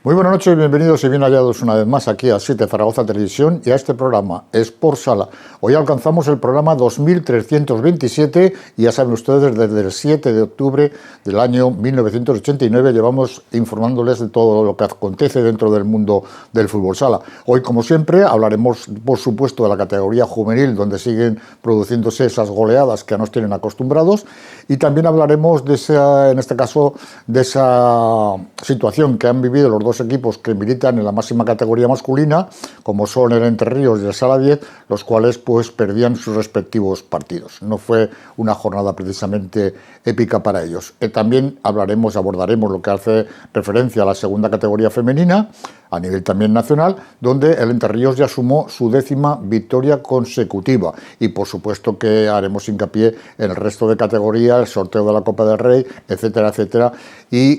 Muy buenas noches, bienvenidos y bien hallados una vez más aquí a 7 Zaragoza Televisión y a este programa Sport Sala. Hoy alcanzamos el programa 2327 y ya saben ustedes, desde el 7 de octubre del año 1989 llevamos informándoles de todo lo que acontece dentro del mundo del fútbol sala. Hoy, como siempre, hablaremos, por supuesto, de la categoría juvenil, donde siguen produciéndose esas goleadas que nos tienen acostumbrados, y también hablaremos de esa, en este caso, de esa situación que han vivido los dos equipos que militan en la máxima categoría masculina, como son el Entre Ríos y el Sala 10, los cuales pues perdían sus respectivos partidos. No fue una jornada precisamente épica para ellos. También abordaremos lo que hace referencia a la segunda categoría femenina, a nivel también nacional, donde el Entre Ríos ya sumó su 10ª victoria consecutiva. Y por supuesto que haremos hincapié en el resto de categorías, el sorteo de la Copa del Rey, etcétera, etcétera. Y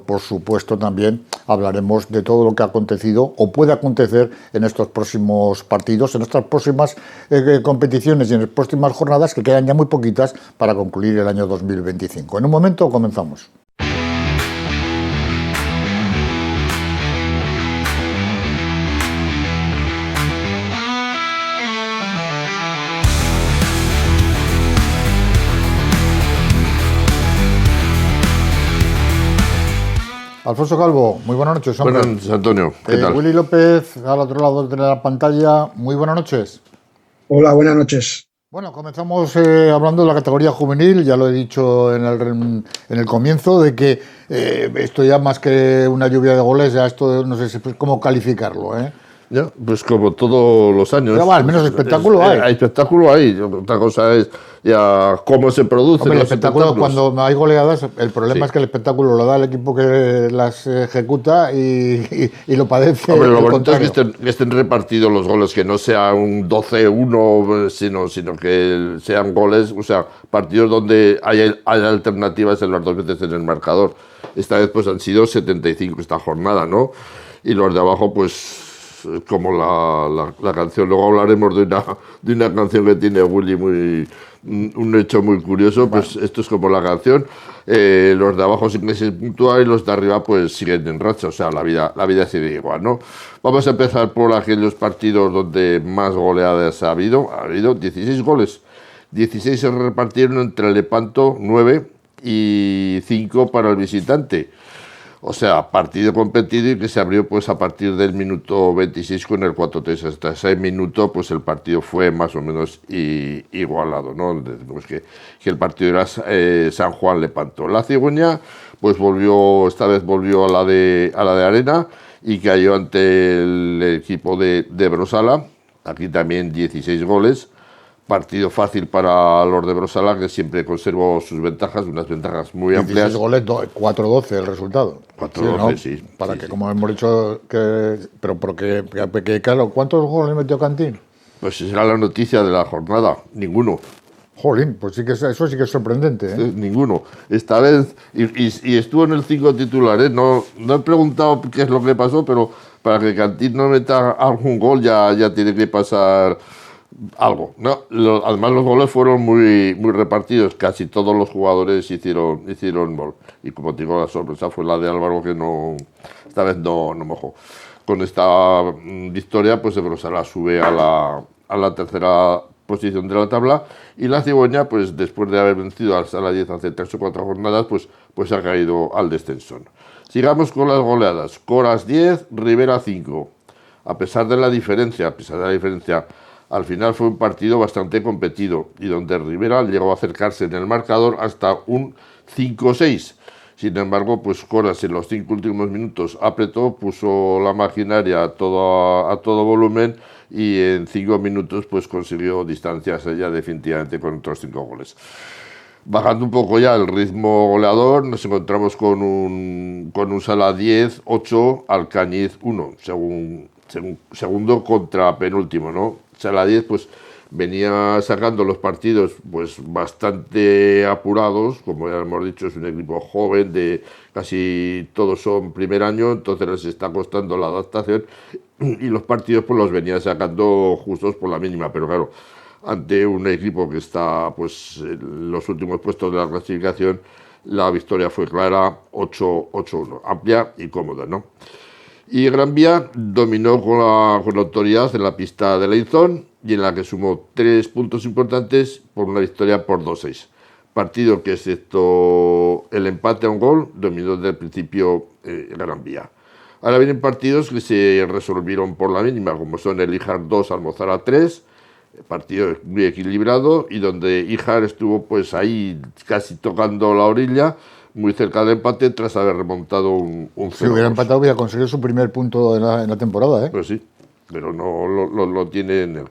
por supuesto también hablaremos de todo lo que ha acontecido o puede acontecer en estos próximos partidos, en estas próximas competiciones y en las próximas jornadas, que quedan ya muy poquitas para concluir el año 2025. En un momento comenzamos. Alfonso Calvo, muy buenas noches, hombre. Buenas noches, Antonio. ¿Qué tal? Willy López, al otro lado de la pantalla, muy buenas noches. Hola, buenas noches. Bueno, comenzamos hablando de la categoría juvenil, ya lo he dicho en el comienzo, de que esto ya más que una lluvia de goles, ya esto no sé cómo calificarlo, ¿eh? Ya, pues como todos los años. Pero al menos espectáculo hay. Hay espectáculo ahí. Otra cosa es ya cómo se produce. Hombre, el espectáculo, cuando hay goleadas, el problema es que el espectáculo lo da el equipo que las ejecuta y lo padece. Hombre, lo bonito es que estén repartidos los goles, que no sea un 12-1, sino que sean goles, o sea, partidos donde hay alternativas en las dos veces en el marcador. Esta vez pues han sido 75 esta jornada, ¿no? Y los de abajo pues como la canción. Luego hablaremos de una canción que tiene Willy, un hecho muy curioso. Pues esto es como la canción. Los de abajo sí que se puntúan y los de arriba pues siguen en racha. O sea, la vida sigue igual, ¿no? Vamos a empezar por aquellos partidos donde más goleadas ha habido. Ha habido 16 goles. 16 se repartieron entre Lepanto, 9 y 5 para el visitante. O sea, partido competido y que se abrió pues a partir del minuto 26 con el 4-3. Hasta ese minuto pues el partido fue más o menos igualado, ¿no? Decimos que el partido era San Juan Lepanto. La Cigüeña pues esta vez volvió a la de Arena y cayó ante el equipo de Brosala. Aquí también 16 goles. Partido fácil para los de Brosala, que siempre conservó sus ventajas, unas ventajas muy amplias. 16 goles, 4-12 el resultado. 4-12, sí. Para sí, que, sí. como hemos dicho, pero porque, claro, ¿cuántos goles metió Cantín? Pues esa era la noticia de la jornada. Ninguno. Jolín, pues sí que eso sí que es sorprendente, ¿eh? Ninguno. Esta vez, y estuvo en el 5 titulares, no he preguntado qué es lo que pasó, pero para que Cantín no meta algún gol ya tiene que pasar algo, ¿no? Además los goles fueron muy repartidos, casi todos los jugadores hicieron gol. Y como te digo, la sorpresa fue la de Álvaro, que esta vez no mojó. Con esta victoria, pues Brosala sube a la tercera posición de la tabla, y la Cigüeña, pues después de haber vencido al Sala 10 hace 3 o 4 jornadas, pues ha caído al descenso. Sigamos con las goleadas. Coras 10, Rivera 5. A pesar de la diferencia, al final fue un partido bastante competido y donde Rivera llegó a acercarse en el marcador hasta un 5-6. Sin embargo, pues Coras en los 5 últimos minutos apretó, puso la maquinaria a todo volumen y en 5 minutos pues consiguió distanciarse ya definitivamente con otros 5 goles. Bajando un poco ya el ritmo goleador, nos encontramos con un Sala 10, 8, Alcañiz 1, segundo contra penúltimo, ¿no? Sala 10 pues venía sacando los partidos pues bastante apurados, como ya hemos dicho, es un equipo joven, casi todos son primer año, entonces les está costando la adaptación y los partidos pues los venía sacando justos por la mínima, pero claro, ante un equipo que está pues en los últimos puestos de la clasificación, la victoria fue clara, 8-1, amplia y cómoda, ¿no? Y Gran Vía dominó con autoridad en la pista de Leizón y en la que sumó 3 puntos importantes por una victoria por 2-6. Partido que, excepto el empate a un gol, dominó desde el principio Gran Vía. Ahora vienen partidos que se resolvieron por la mínima, como son el Ijar 2, Almozara 3, partido muy equilibrado y donde Ijar estuvo pues ahí casi tocando la orilla, muy cerca del empate tras haber remontado un 0-2. Si hubiera empatado hubiera conseguido su primer punto en la temporada, ¿eh? Pues sí, pero no lo tiene en él.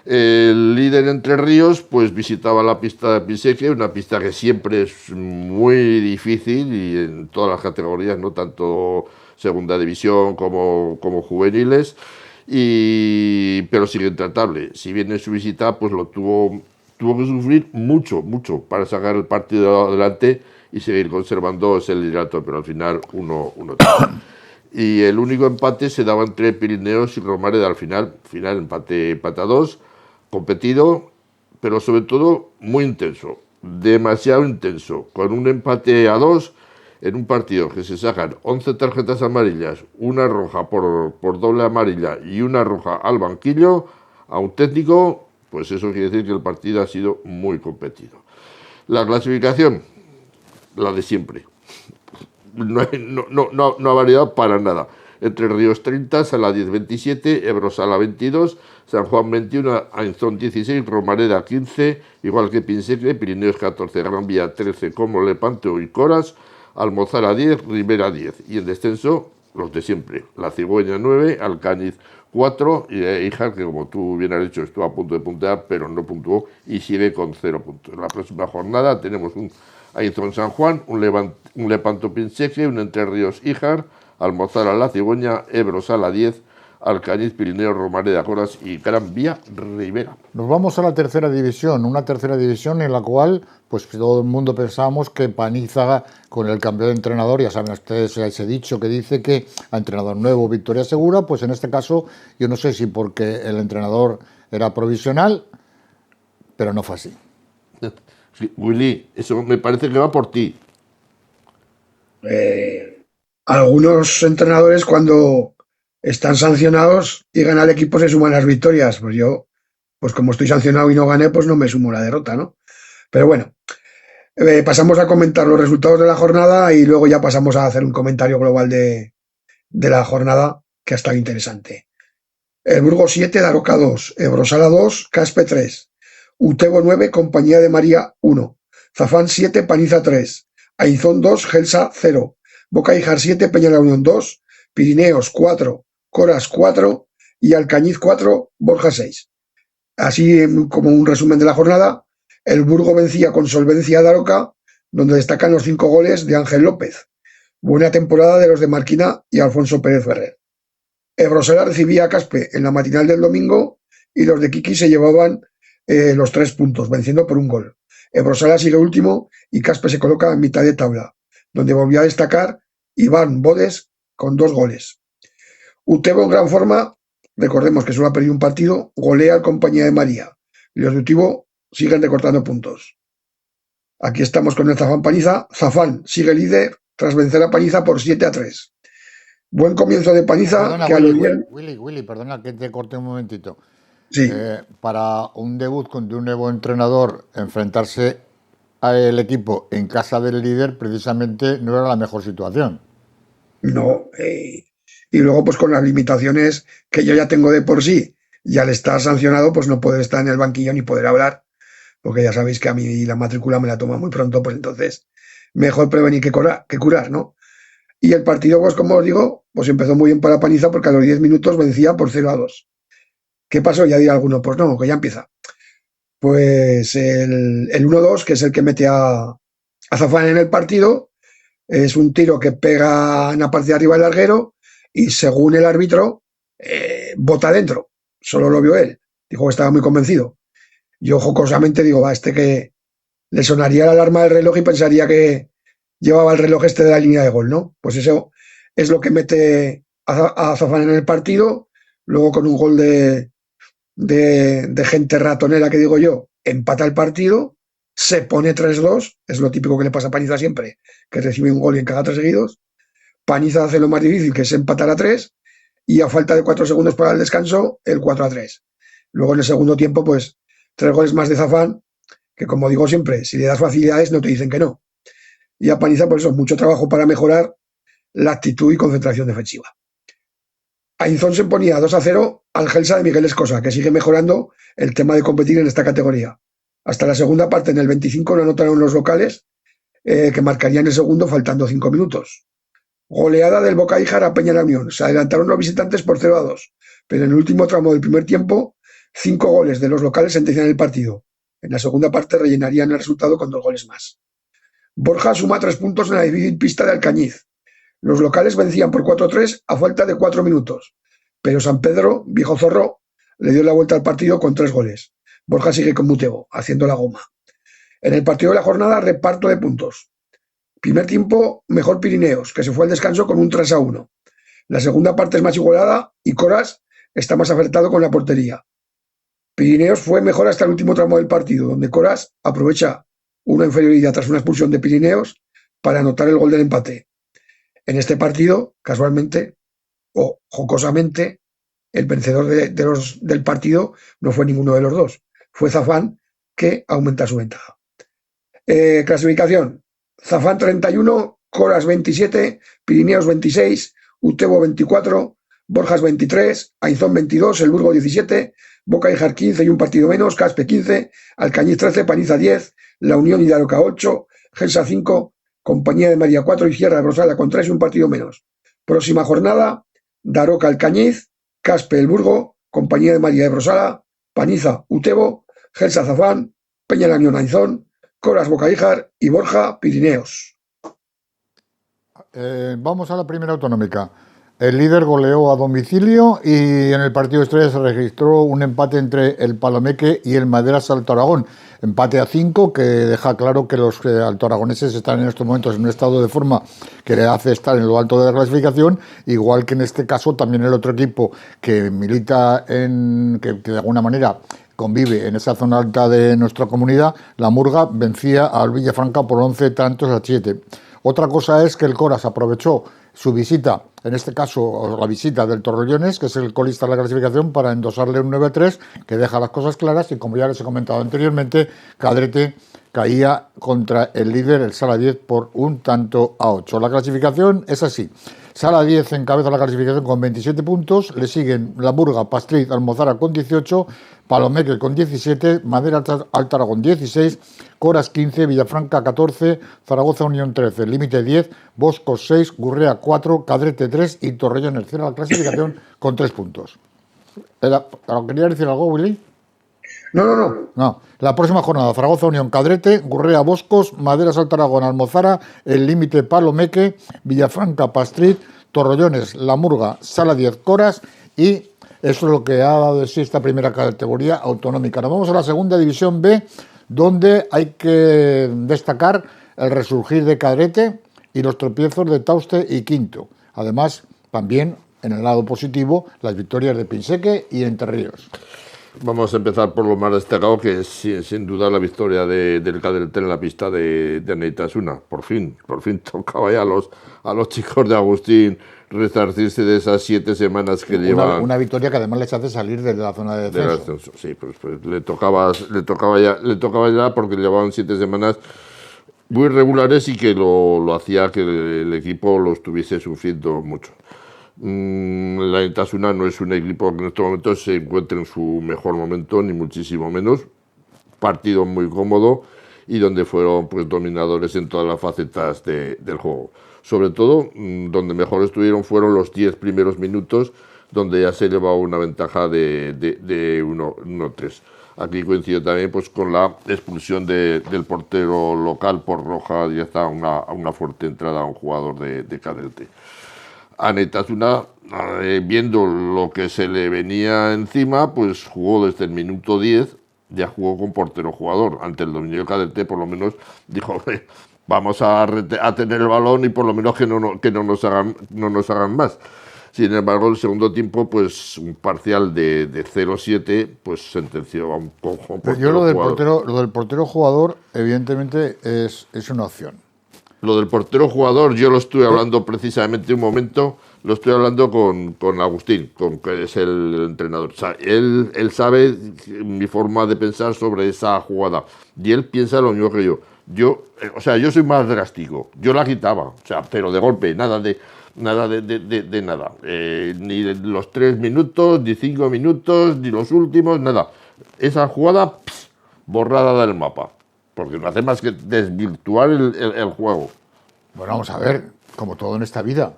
El líder Entre Ríos pues visitaba la pista de Pinseque, una pista que siempre es muy difícil y en todas las categorías, no tanto segunda división como juveniles, pero sigue intratable. Si bien en su visita pues lo tuvo que sufrir mucho para sacar el partido adelante y seguir conservando ese liderato, pero al final uno y el único empate se daba entre Pirineos y Romareda al final empate a 2, competido, pero sobre todo muy intenso, demasiado intenso, con un empate a 2 en un partido que se sacan 11 tarjetas amarillas, una roja por doble amarilla y una roja al banquillo, a un técnico, pues eso quiere decir que el partido ha sido muy competido. La clasificación, la de siempre. No ha variado para nada. Entre Ríos 30, Sala 10 27, Ebro Sala 22, San Juan 21, Ainzón 16, Romareda 15, igual que Pinseque, Pirineos 14, Gran Vía 13, como Lepanto y Coras, Almozara 10, Ribera 10. Y en descenso, los de siempre. La Cigüeña 9, Alcañiz 4 y Ijar, que como tú bien has dicho, estuvo a punto de puntear, pero no puntuó y sigue con 0 puntos. En la próxima jornada tenemos un Ainzón San Juan, un Lepanto Pinseque, un Entre Ríos Ijar, Almozara La Cigüeña, Ebro Sala 10, Alcañiz, Pirineo, Romareda, Coras y Gran Vía Ribera. Nos vamos a la tercera división, una tercera división en la cual pues todo el mundo pensábamos que Paniza, con el cambio de entrenador, ya saben ustedes ese dicho que dice que a entrenador nuevo, victoria segura, pues en este caso yo no sé si porque el entrenador era provisional, pero no fue así. Sí, Willy, eso me parece que va por ti. Algunos entrenadores cuando están sancionados y gana el equipo se suman las victorias. Pues yo, pues como estoy sancionado y no gané, pues no me sumo la derrota, ¿no? Pero bueno, pasamos a comentar los resultados de la jornada y luego ya pasamos a hacer un comentario global de la jornada que ha estado interesante. El Burgos 7, Daroca 2, Ebrosala 2, Caspe 3, Utebo 9, Compañía de María 1, Zafán 7, Paniza 3, Ainzón 2, Gelsa 0, Boca Ijar 7, Peña la Unión 2, Pirineos 4, Coras 4 y Alcañiz 4, Borja 6. Así como un resumen de la jornada, el Burgo vencía con solvencia a Daroca, donde destacan los 5 goles de Ángel López. Buena temporada de los de Marquina y Alfonso Pérez Ferrer. Ebrosela recibía a Caspe en la matinal del domingo y los de Kiki se llevaban los 3 puntos, venciendo por un gol. Ebrosela sigue último y Caspe se coloca en mitad de tabla, donde volvió a destacar Iván Bodes con 2 goles. Utebo en gran forma, recordemos que solo ha perdido un partido, golea al Compañía de María. Y los de Utebo siguen recortando puntos. Aquí estamos con el Zafán Paniza. Zafán sigue líder tras vencer a Paniza por 7-3. Buen comienzo de Paniza. Perdona, que Willy, perdona que te corte un momentito. Sí. Para un debut de un nuevo entrenador, enfrentarse al equipo en casa del líder precisamente no era la mejor situación. No, y luego pues con las limitaciones que yo ya tengo de por sí, y al estar sancionado pues no poder estar en el banquillo ni poder hablar, porque ya sabéis que a mí la matrícula me la toma muy pronto, pues entonces mejor prevenir que curar, ¿no? Y el partido, pues como os digo, pues empezó muy bien para Paniza porque a los 10 minutos vencía por 0-2. ¿Qué pasó? Ya dirá alguno, pues no, que ya empieza. Pues el 1-2, que es el que mete a Zafán en el partido, es un tiro que pega en la parte de arriba del larguero y según el árbitro, bota dentro. Solo lo vio él. Dijo que estaba muy convencido. Yo jocosamente digo, va, que le sonaría la alarma del reloj y pensaría que llevaba el reloj de la línea de gol, ¿no? Pues eso es lo que mete a Zafán en el partido. Luego con un gol de gente ratonera, que digo yo, empata el partido, se pone 3-2, es lo típico que le pasa a Paniza siempre, que recibe un gol y encaja 3 seguidos. Paniza hace lo más difícil, que es empatar a 3, y a falta de 4 segundos para el descanso, el 4-3. Luego en el segundo tiempo, pues 3 goles más de Zafán, que como digo siempre, si le das facilidades no te dicen que no. Y a Paniza, por eso, mucho trabajo para mejorar la actitud y concentración defensiva. Ainzón se ponía 2-0 al Gelsa de Miguel Escosa, que sigue mejorando el tema de competir en esta categoría. Hasta la segunda parte, en el 25, no anotaron los locales, que marcarían el segundo faltando 5 minutos. Goleada del Boca Ijar a Peña la Unión. Se adelantaron los visitantes por 0-2, pero en el último tramo del primer tiempo, 5 goles de los locales sentencian el partido. En la segunda parte rellenarían el resultado con 2 goles más. Borja suma 3 puntos en la difícil pista de Alcañiz. Los locales vencían por 4-3 a falta de 4 minutos, pero San Pedro, viejo zorro, le dio la vuelta al partido con 3 goles. Borja sigue con Mutebo, haciendo la goma. En el partido de la jornada, reparto de puntos. Primer tiempo, mejor Pirineos, que se fue al descanso con un 3-1. La segunda parte es más igualada y Coras está más acertado con la portería. Pirineos fue mejor hasta el último tramo del partido, donde Coras aprovecha una inferioridad tras una expulsión de Pirineos para anotar el gol del empate. En este partido, casualmente o jocosamente, el vencedor del partido no fue ninguno de los dos. Fue Zafán, que aumenta su ventaja. Clasificación. Zafán 31, Coras 27, Pirineos 26, Utebo 24, Borjas 23, Ainzón 22, El Burgo 17, Boca Ijar 15 y un partido menos, Caspe 15, Alcañiz 13, Paniza 10, La Unión y Daroca 8, Gelsa 5, Compañía de María 4 y Sierra de Brosala con 3 y un partido menos. Próxima jornada, Daroca Alcañiz, Caspe El Burgo, Compañía de María de Brosala, Paniza Utebo, Gelsa Zafán, Peña la Unión Ainzón, Coras Boca Ijar y Borja Pirineos. Vamos a la primera autonómica. El líder goleó a domicilio y en el partido estrella se registró un empate entre el Palomeque y el Maderas Alto Aragón. Empate a 5 que deja claro que los altoaragoneses están en estos momentos en un estado de forma que le hace estar en lo alto de la clasificación, igual que en este caso también el otro equipo que milita que de alguna manera convive en esa zona alta de nuestra comunidad, la Murga, vencía al Villafranca por 11 tantos a 7. Otra cosa es que el Coras aprovechó su visita, en este caso la visita del Torrellones, que es el colista de la clasificación, para endosarle un 9-3, que deja las cosas claras, y como ya les he comentado anteriormente, Cadrete caía contra el líder, el Sala 10, por un tanto a 8. La clasificación es así. Sala 10 encabeza la clasificación con 27 puntos, le siguen La Murga, Pastrid, Almozara con 18, Palomeque con 17, Madera Alto Aragón 16, Coras 15, Villafranca 14, Zaragoza Unión 13, Límite 10, Boscos 6, Gurrea 4, Cadrete 3 y Torrellones cierra la clasificación con 3 puntos. ¿Quería decir algo, Willy? No. La próxima jornada, Zaragoza Unión, Cadrete, Gurrea, Boscos, Madera Alto Aragón, Almozara, el Límite, Palomeque, Villafranca, Pastrid, Torrellones, La Murga, Sala 10, Coras, y eso es lo que ha dado de sí esta primera categoría autonómica. Nos vamos a la segunda división B, donde hay que destacar el resurgir de Cadrete y los tropiezos de Tauste y Quinto. Además, también, en el lado positivo, las victorias de Pinseque y Entre Ríos. Vamos a empezar por lo más destacado, que es sin duda la victoria del Cadrete en la pista de Aneitasuna. Por fin tocaba ya a los chicos de Agustín resarcirse de esas 7 semanas que llevan. Una victoria que además les hace salir de la zona de descenso. Sí, pues le tocaba ya porque llevaban 7 semanas muy regulares y que lo hacía que el equipo lo estuviese sufriendo mucho. La Aneitasuna no es un equipo que en estos momentos se encuentre en su mejor momento, ni muchísimo menos. Partido muy cómodo y donde fueron pues dominadores en todas las facetas del juego. Sobre todo, donde mejor estuvieron fueron los 10 primeros minutos, donde ya se llevaba una ventaja de 1-3. Aquí coincidió también pues con la expulsión del portero local por roja, ya está una fuerte entrada a un jugador de Cadrete. Aneitasuna, viendo lo que se le venía encima, pues jugó desde el minuto 10, ya jugó con portero jugador. Ante el dominio de Cadrete, por lo menos dijo, vamos a tener el balón y por lo menos que no nos hagan más. Sin embargo, el segundo tiempo, pues un parcial de 0-7, pues sentenció a un cojo. Yo lo del portero jugador, evidentemente, es una opción. Lo del portero jugador, yo lo estuve hablando precisamente un momento, lo estoy hablando con Agustín, que es el entrenador. O sea, él sabe mi forma de pensar sobre esa jugada y él piensa lo mismo que yo. O sea, yo soy más drástico, yo la quitaba, o sea, pero de golpe, nada de nada. Ni los 3 minutos, ni 5 minutos, ni los últimos, nada. Esa jugada, borrada del mapa. Porque no hace más que desvirtuar el juego. Bueno, vamos a ver, como todo en esta vida,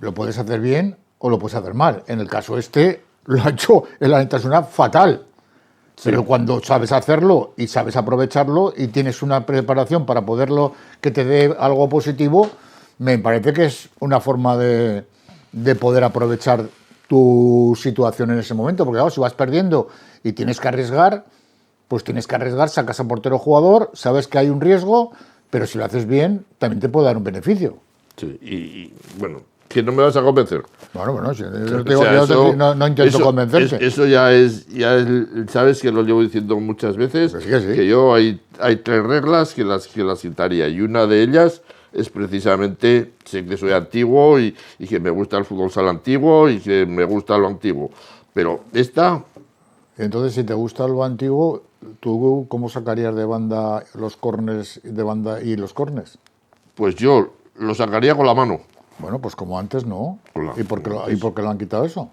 lo puedes hacer bien o lo puedes hacer mal. En el caso este, lo ha hecho en la Osasuna fatal. Sí. Pero cuando sabes hacerlo y sabes aprovecharlo y tienes una preparación para poderlo, que te dé algo positivo, me parece que es una forma de poder aprovechar tu situación en ese momento. Porque claro, si vas perdiendo y tienes que arriesgar, pues tienes que arriesgar, sacas a portero jugador, sabes que hay un riesgo, pero si lo haces bien, también te puede dar un beneficio. Sí, y bueno, que no me vas a convencer. Bueno, si no intento convencerte. Eso ya es, sabes que lo llevo diciendo muchas veces, pues sí. Que yo hay 3 reglas que las citaría, y una de ellas es precisamente, sé que soy antiguo y que me gusta el fútbol sala antiguo y que me gusta lo antiguo, pero esta... Entonces, si te gusta lo antiguo, ¿tú cómo sacarías de banda los córners de banda y los córners? Pues yo lo sacaría con la mano. Bueno, pues como antes no. ¿Y por qué lo han quitado eso?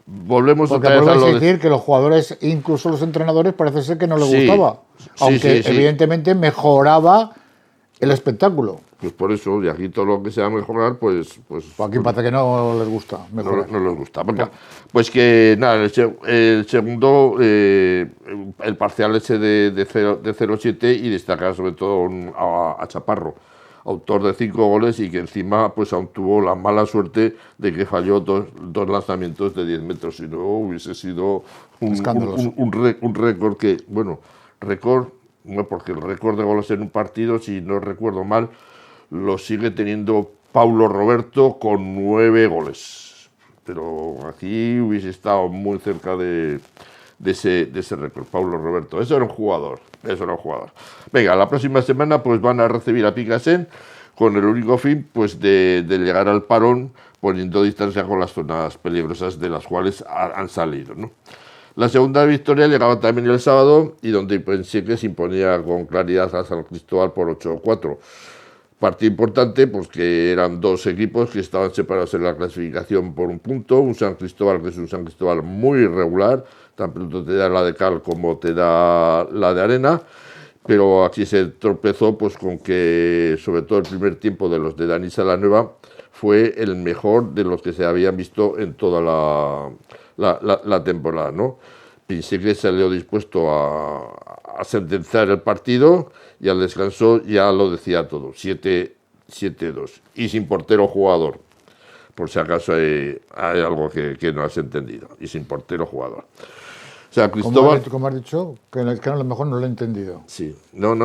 Volvemos Porque otra vez a lo decir que los jugadores, incluso los entrenadores, parece ser que no les gustaba. Aunque evidentemente mejoraba el espectáculo. Pues por eso, y aquí todo lo que sea mejorar, pues aquí parece que no les gusta mejorar. No les gusta. Venga, pues que nada, el segundo, el parcial ese de 0-7, y destacar sobre todo a Chaparro, autor de 5 goles y que encima pues aún tuvo la mala suerte de que falló dos lanzamientos de 10 metros, si no hubiese sido un récord que, bueno, récord, no, porque el récord de goles en un partido, si no recuerdo mal, lo sigue teniendo Paulo Roberto con 9 goles. Pero aquí hubiese estado muy cerca de ese récord, Paulo Roberto. Eso era un jugador. Venga, la próxima semana pues van a recibir a Picasen con el único fin pues de llegar al parón poniendo distancia con las zonas peligrosas de las cuales han salido, ¿no? La segunda victoria llegaba también el sábado y donde pensé que se imponía con claridad a San Cristóbal por 8-4. Partido importante, pues que eran 2 equipos que estaban separados en la clasificación por un punto. Un San Cristóbal que es un San Cristóbal muy irregular, tan pronto te da la de cal como te da la de arena. Pero aquí se tropezó pues con que, sobre todo el primer tiempo de los de Dani Salanueva, fue el mejor de los que se habían visto en toda la temporada, ¿no? Pensé que salió dispuesto a sentenciar el partido y al descanso ya lo decía todo, 7-2 y sin portero jugador, por si acaso hay algo que no has entendido, y sin portero jugador. O sea, Cristóbal... ¿Cómo has dicho? Que a lo mejor no lo he entendido. Sí, no,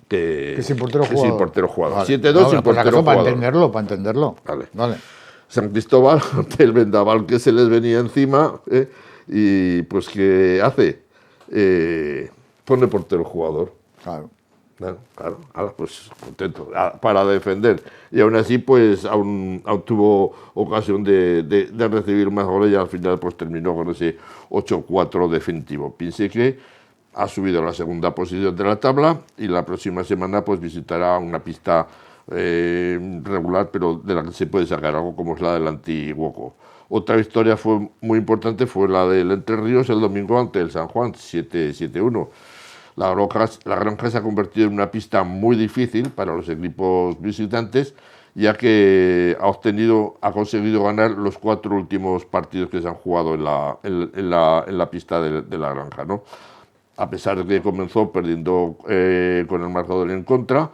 que sin portero jugador. Sin portero jugador. Vale. 7-2 sin portero jugador. Para entenderlo. Vale. San Cristóbal, el vendaval que se les venía encima, y pues ¿qué hace? Pone portero jugador. Claro. Ahora pues contento, para defender. Y aún así, pues aún tuvo ocasión de recibir más goles y al final pues terminó con ese 8-4 definitivo. Piense que ha subido a la segunda posición de la tabla y la próxima semana pues visitará una pista regular, pero de la que se puede sacar algo, como es la del Antiguoco. Otra victoria fue muy importante, fue la del Entre Ríos el domingo ante el San Juan, 7-1. La Granja se ha convertido en una pista muy difícil para los equipos visitantes, ya que ha conseguido ganar los 4 últimos partidos que se han jugado en la pista de la Granja, ¿no? A pesar de que comenzó perdiendo con el marcador en contra,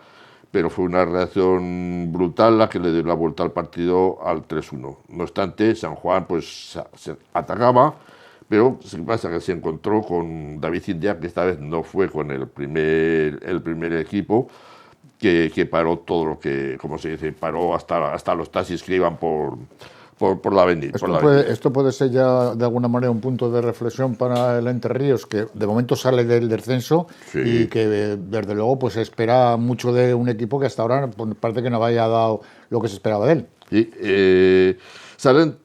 pero fue una reacción brutal la que le dio la vuelta al partido al 3-1. No obstante, San Juan pues se atacaba, pero ¿qué pasa? Que se encontró con David India, que esta vez no fue con el primer equipo, que paró todo lo que, como se dice, paró hasta los taxis que iban por por la avenida. Esto puede ser ya de alguna manera un punto de reflexión para el Entre Ríos, que de momento sale del descenso y que desde luego pues se espera mucho de un equipo que hasta ahora pues, parece que no haya dado lo que se esperaba de él. Sí, salen,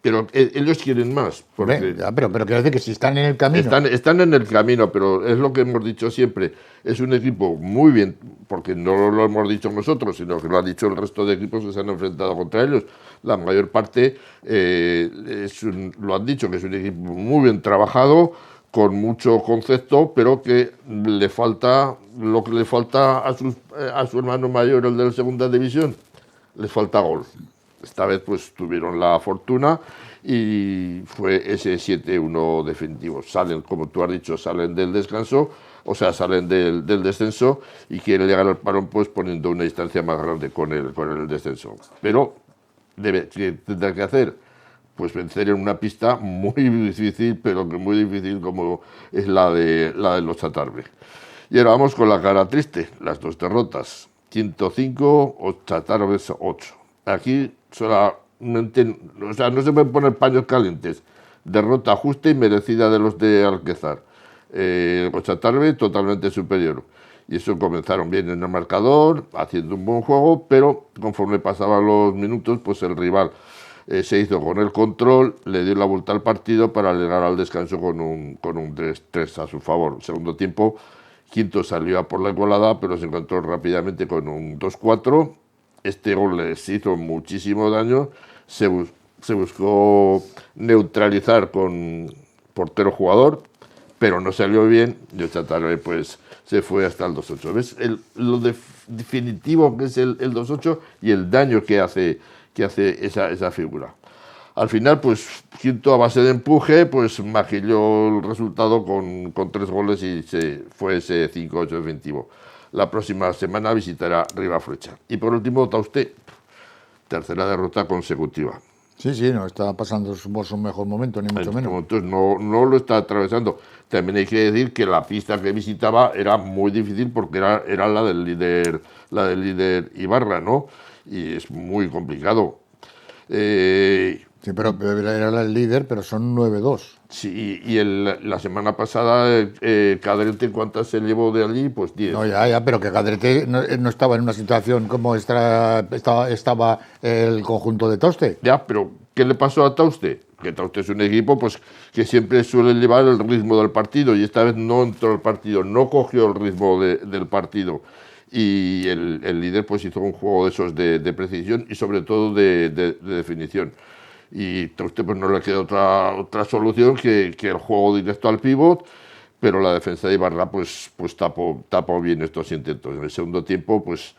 pero ellos quieren más. Porque pero quiero decir que si están en el camino. Están en el camino, pero es lo que hemos dicho siempre. Es un equipo muy bien, porque no lo hemos dicho nosotros, sino que lo han dicho el resto de equipos que se han enfrentado contra ellos. La mayor parte lo han dicho, que es un equipo muy bien trabajado, con mucho concepto, pero que le falta lo que le falta a su hermano mayor, el de la segunda división, les falta gol. Esta vez pues tuvieron la fortuna y fue ese 7-1 definitivo. Salen, como tú has dicho, salen del descanso, o sea, salen del descenso y quieren llegar al parón pues poniendo una distancia más grande con el descenso. Pero ¿qué tendrá que hacer? Pues vencer en una pista muy difícil, pero que muy difícil como es la de los Chatarbe. Y ahora vamos con la cara triste, las dos derrotas. 105 o Chatarbe 8. Aquí solamente, o sea, no se pueden poner paños calientes. Derrota justa y merecida de los de Alquezar. Chatarbe totalmente superior. Y eso comenzaron bien en el marcador, haciendo un buen juego, pero conforme pasaban los minutos, pues el rival se hizo con el control, le dio la vuelta al partido para llegar al descanso con un 3-3 a su favor. Segundo tiempo, Quinto salió a por la igualada, pero se encontró rápidamente con un 2-4. Este gol les hizo muchísimo daño. Se buscó neutralizar con portero jugador, pero no salió bien. Y Chatarbe pues se fue hasta el 2-8. ¿Ves lo definitivo que es el 2-8 y el daño que hace esa figura? Al final, pues Quinto a base de empuje, pues maquilló el resultado con 3 goles y fue ese 5-8 definitivo. La próxima semana visitará Ribaflecha. Y por último, Tauste, tercera derrota consecutiva. Sí, no está pasando su mejor momento, ni mucho menos. Entonces no lo está atravesando. También hay que decir que la pista que visitaba era muy difícil porque era la del líder Ibarra, ¿no? Y es muy complicado. Sí, pero era el líder, pero son 9-2. Sí, y la semana pasada Cadrete, ¿cuántas se llevó de allí? Pues 10. No, ya, pero que Cadrete no estaba en una situación como estaba el conjunto de Tauste. Ya, pero ¿qué le pasó a Tauste? Que Tauste es un equipo pues, que siempre suele llevar el ritmo del partido y esta vez no entró el partido, no cogió el ritmo del partido. Y el líder pues hizo un juego de esos de precisión y sobre todo de definición. Y a usted pues no le queda otra solución que el juego directo al pívot, pero la defensa de Ibarra pues tapó bien estos intentos. En el segundo tiempo pues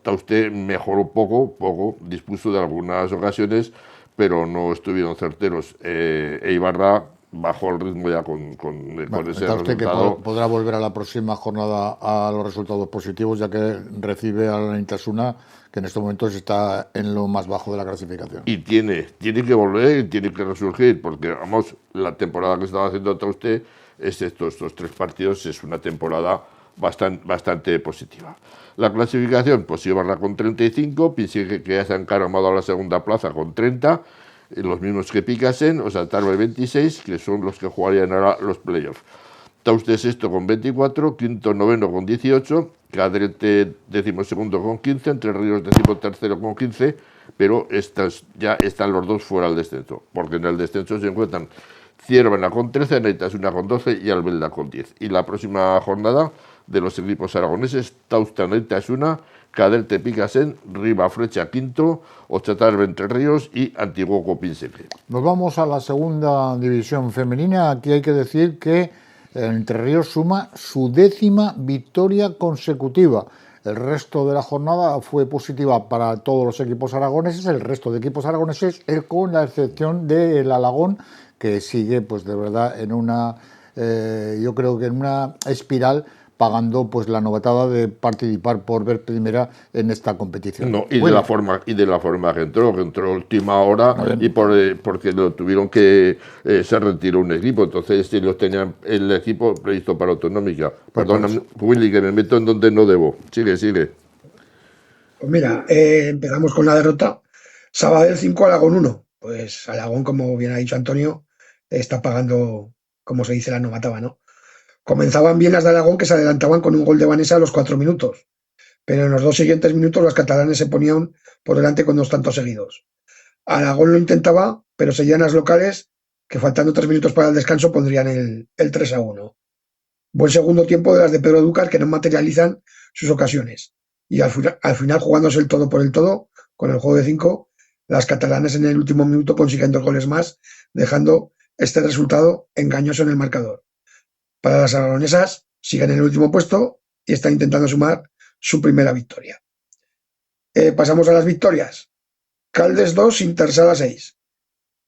usted mejoró poco, dispuso de algunas ocasiones, pero no estuvieron certeros. Ibarra bajó el ritmo ya con ese resultado. Usted que podrá volver a la próxima jornada a los resultados positivos, ya que recibe a la Intasuna, que en estos momentos está en lo más bajo de la clasificación. Y tiene que volver y tiene que resurgir, porque vamos, la temporada que estaba haciendo usted estos 3 partidos es una temporada bastante positiva. La clasificación, pues Ibarra con 35, piense que ya se han encaramado a la segunda plaza con 30, los mismos que Picasen, o sea, Chatarbe 26, que son los que jugarían ahora los playoffs. Tauste sexto con 24, Quinto noveno con 18, Cadrete 12º con 15, Entre Ríos 13º con 15, pero ya están los dos fuera del descenso, porque en el descenso se encuentran Ciervena con 13, Neitasuna con 12 y Albelda con 10. Y la próxima jornada de los equipos aragoneses, Tauste Neitasuna, Cadrete Picasen, Ribaflecha Quinto, Chatarbe Entre Ríos y Antiguo Pinseque. Nos vamos a la segunda división femenina. Aquí hay que decir que Entre Ríos suma su 10ª victoria consecutiva. El resto de la jornada fue positiva para todos los equipos aragoneses, el resto de equipos aragoneses, con la excepción del Alagón, que sigue pues de verdad en una, yo creo que en una espiral, pagando pues la novatada de participar por ver primera en esta competición. No, de la forma que entró última hora y porque lo tuvieron que se retiró un equipo, entonces ellos tenían el equipo previsto para autonómica. Perdona, Willy, que me meto en donde no debo. Sigue. Pues mira, empezamos con la derrota Sabadell 5, Alagón 1. Pues Alagón, como bien ha dicho Antonio, está pagando, como se dice, la novataba, ¿no? Comenzaban bien las de Alagón, que se adelantaban con un gol de Vanessa a los 4 minutos, pero en los 2 siguientes minutos los catalanes se ponían por delante con 2 tantos seguidos. Aragón lo intentaba, pero seguían las locales, que faltando 3 minutos para el descanso pondrían el 3-1. Buen segundo tiempo de las de Pedro Dúcar, que no materializan sus ocasiones. Y al final, jugándose el todo por el todo, con el juego de 5, las catalanas en el último minuto consiguen 2 goles más, dejando este resultado engañoso en el marcador. Para las aragonesas, siguen en el último puesto y están intentando sumar su primera victoria. Pasamos a las victorias. Caldes 2, Intersala 6.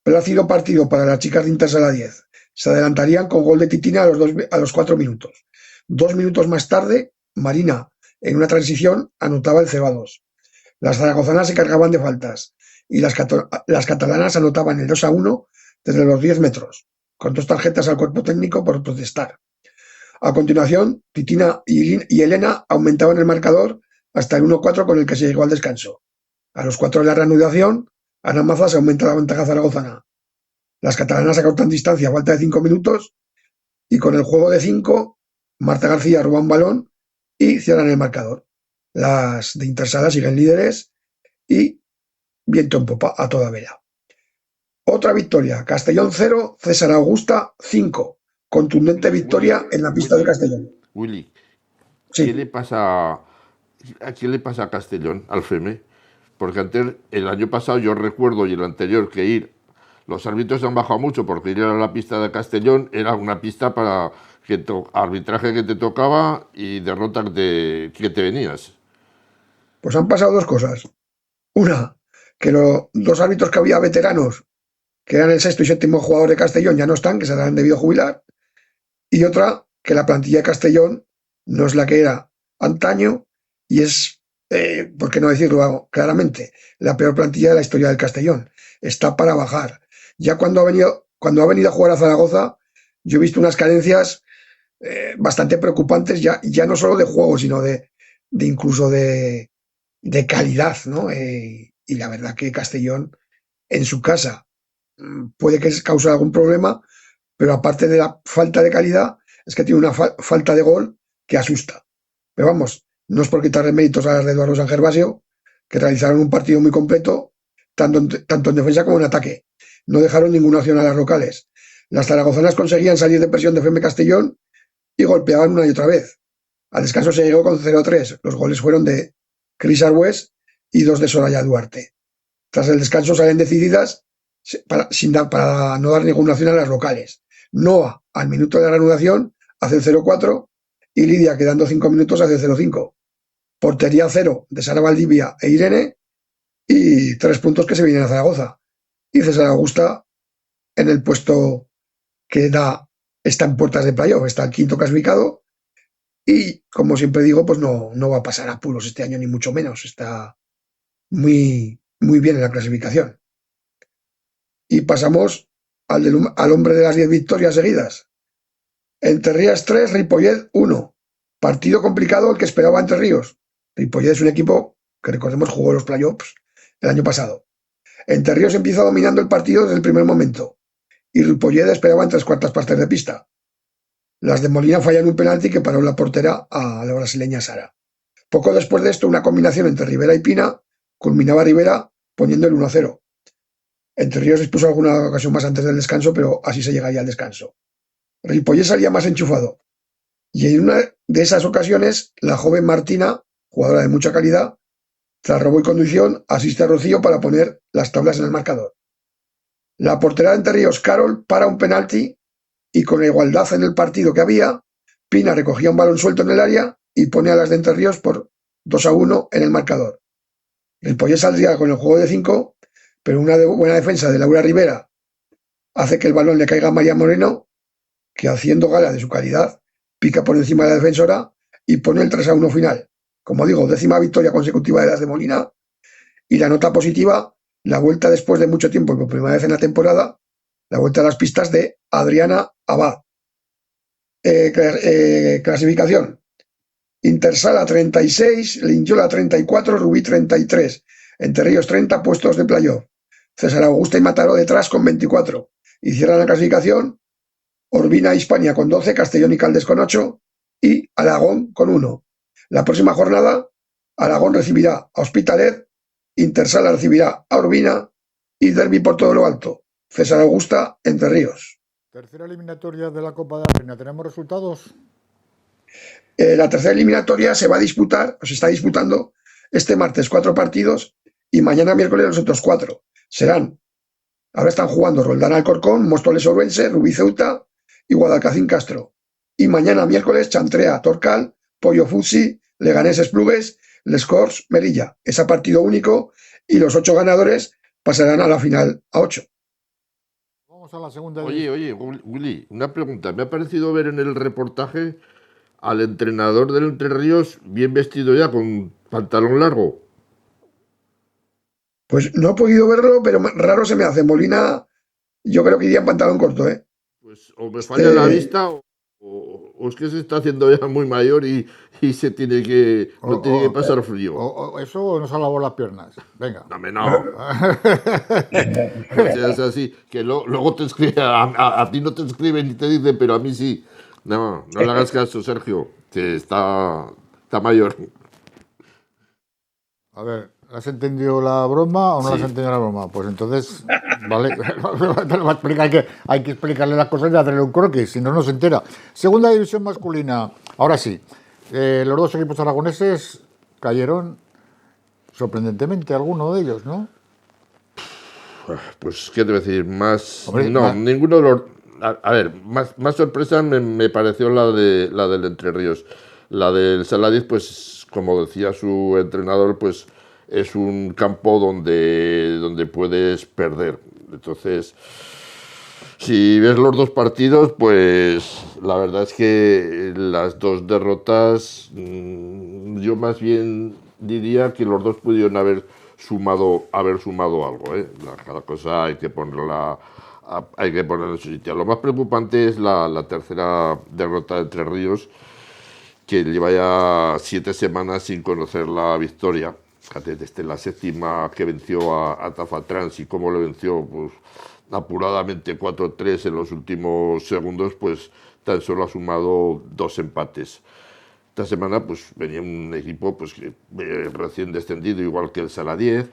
Plácido partido para las chicas de Intersala 10. Se adelantarían con gol de Titina a los 4 minutos. 2 minutos más tarde, Marina, en una transición, anotaba el 0-2. Las zaragozanas se cargaban de faltas y las catalanas anotaban el 2-1 desde los 10 metros, con 2 tarjetas al cuerpo técnico por protestar. A continuación, Titina y Elena aumentaban el marcador hasta el 1-4, con el que se llegó al descanso. A los 4 de la reanudación, Ana Mazas aumenta la ventaja zaragozana. Las catalanas acortan distancia a falta de 5 minutos y con el juego de 5, Marta García roba un balón y cierran el marcador. Las de Intersala siguen líderes y viento en popa a toda vela. Otra victoria, Castellón 0, César Augusta 5. Contundente victoria en la pista de Castellón. Willy, Sí. ¿qué le pasa a Castellón, al FEME? Porque antes, el año pasado, yo recuerdo, y el anterior, que los árbitros han bajado mucho, porque ir a la pista de Castellón era una pista para arbitraje que te tocaba y derrota que te venías. Pues han pasado 2 cosas. Una, que los 2 árbitros que había veteranos, que eran el 6º y 7º jugador de Castellón, ya no están, que se han debido jubilar. Y otra, que la plantilla de Castellón no es la que era antaño y es, por qué no decirlo claramente, la peor plantilla de la historia del Castellón. Está para bajar. Ya cuando ha venido a jugar a Zaragoza, yo he visto unas carencias bastante preocupantes, ya no solo de juego, sino de incluso de calidad, ¿no? Y la verdad que Castellón, en su casa, puede que cause algún problema, pero aparte de la falta de calidad, es que tiene una falta de gol que asusta. Pero vamos, no es por quitarle méritos a las de Eduardo San Gervasio, que realizaron un partido muy completo, tanto en defensa como en ataque. No dejaron ninguna opción a las locales. Las zaragozanas conseguían salir de presión de FEME Castellón y golpeaban una y otra vez. Al descanso se llegó con 0-3. Los goles fueron de Cris Arbues y 2 de Soraya Duarte. Tras el descanso salen decididas para no dar ninguna opción a las locales. Noa, al minuto de la reanudación, hace el 0-4 y Lidia, quedando 5 minutos, hace el 0-5. Portería 0 de Sara Valdivia e Irene y 3 puntos que se vienen a Zaragoza. Y César Augusta, en el puesto que está en puertas de playoff, está el 5º clasificado y, como siempre digo, pues no va a pasar apuros este año, ni mucho menos. Está muy, muy bien en la clasificación. Y pasamos al hombre de las 10 victorias seguidas. Entre Ríos 3, Ripollet 1. Partido complicado el que esperaba Entre Ríos. Ripollet es un equipo que, recordemos, jugó los playoffs el año pasado. Entre Ríos empieza dominando el partido desde el primer momento y Ripollet esperaba en 3/4 partes de pista. Las de Molina fallan un penalti que paró la portera a la brasileña Sara. Poco después de esto, una combinación entre Rivera y Pina culminaba a Rivera poniendo el 1-0. Entre Ríos dispuso alguna ocasión más antes del descanso, pero así se llegaría al descanso. Ripollet salía más enchufado y en una de esas ocasiones la joven Martina, jugadora de mucha calidad, tras robo y conducción, asiste a Rocío para poner las tablas en el marcador. La portera de Entre Ríos, Carol, para un penalti y con la igualdad en el partido que había, Pina recogía un balón suelto en el área y pone a las de Entre Ríos por 2-1 en el marcador. Ripollet saldría con el juego de 5, pero una buena defensa de Laura Rivera hace que el balón le caiga a María Moreno, que, haciendo gala de su calidad, pica por encima de la defensora y pone el 3-1 final. Como digo, 10ª victoria consecutiva de las de Molina y la nota positiva, la vuelta después de mucho tiempo y por primera vez en la temporada, la vuelta a las pistas de Adriana Abad. Clasificación. Intersala 36, Linyola 34, Rubí 33. Entre Ríos 30 puestos de playoff. César Augusta y Mataró detrás con 24. Y cierran la clasificación Urbina Hispania con 12, Castellón y Caldes con 8 y Alagón con 1. La próxima jornada, Alagón recibirá a Hospitalet, Intersala recibirá a Urbina y Derbi por todo lo alto. César Augusta, Entre Ríos. Tercera eliminatoria de la Copa de la Reina. ¿Tenemos resultados? La tercera eliminatoria se va a disputar, o se está disputando este martes 4 partidos y mañana miércoles los otros 4. Ahora están jugando Roldán Alcorcón, Móstoles Ourense, Rubí Ceuta y Guadalcacín Castro. Y mañana miércoles Chantrea Torcal, Pollo Futsi, Leganés Esplugues, Les Corts Melilla. Es a partido único y los 8 ganadores pasarán a la final a 8. Vamos a la segunda. Oye, Willy, una pregunta. Me ha parecido ver en el reportaje al entrenador del Entre Ríos bien vestido ya, con pantalón largo. Pues no he podido verlo, pero raro se me hace. Molina, yo creo que iría en pantalón corto, ¿eh? Pues o me falla la vista o es que se está haciendo ya muy mayor y se tiene que, no tiene que pasar frío. Eso nos ha lavado las piernas. Venga. No. Es así, que luego te escribe, a ti no te escriben ni te dicen, pero a mí sí. No le hagas caso, Sergio, que está mayor. A ver, ¿has entendido la broma o no Sí. has entendido la broma? Pues entonces, vale, hay que explicarle las cosas y hacerle un croquis, si no, no se entera. Segunda división masculina. Ahora sí, los dos equipos aragoneses cayeron sorprendentemente, alguno de ellos, ¿no? Pues, ¿qué te voy a decir? Hombre, Ninguno de los... A ver, más sorpresa me pareció la del Entre Ríos. La del Saladez, pues, como decía su entrenador, pues es un campo donde puedes perder. Entonces, si ves los dos partidos, pues la verdad es que las dos derrotas, yo más bien diría que los dos pudieron haber sumado algo, ¿eh? Cada cosa hay que ponerla en su sitio. Lo más preocupante es la tercera derrota de Entre Ríos, que lleva ya 7 semanas sin conocer la victoria. Fíjate, desde la séptima que venció a Tafatrans y cómo le venció, pues apuradamente 4-3 en los últimos segundos, pues tan solo ha sumado 2 empates. Esta semana pues venía un equipo pues que recién descendido, igual que el Saladez,